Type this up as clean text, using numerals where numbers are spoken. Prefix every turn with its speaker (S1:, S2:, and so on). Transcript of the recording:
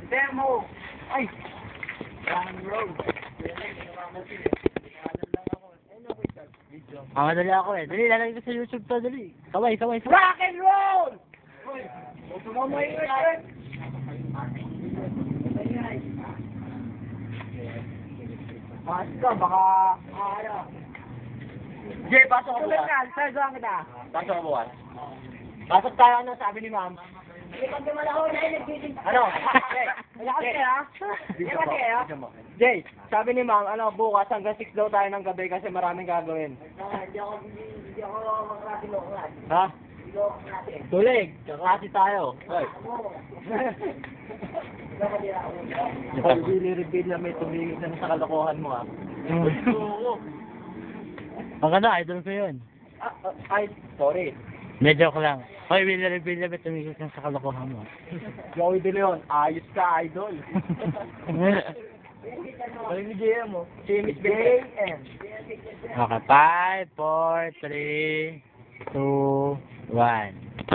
S1: Demo! Ay!
S2: Madali ako eh. Dali, lalagay ko sa YouTube to, dali. Kaway.
S1: Rock and roll! Huwag mo mo yung Mas ka, baka...
S2: Jay, pasok ka bukas.
S1: Sardoan kita.
S2: Pasok ka bukas. Pasok tayo, ano sabi ni ma'am? Ano? Jay, sabi ni ma'am, ano, bukas hanggang 6 daw tayo ng gabi kasi maraming gagawin.
S1: Hindi ako makrati lokas.
S2: Ha?
S1: Hindi ako makrati.
S2: Tulig, kaklase tayo. Hoy. Pag reveal na may tumingin na sa kalokohan mo, ha? Ang ganda, idol ko yun. Ay, sorry. Medyo ko lang. Hoy, reveal na may tumingin na sa kalokohan mo.
S1: Joey De Leon, ayos ka, idol. Ano ni JM mo? JM.
S2: Okay, 5, 4, 3, 2, 1.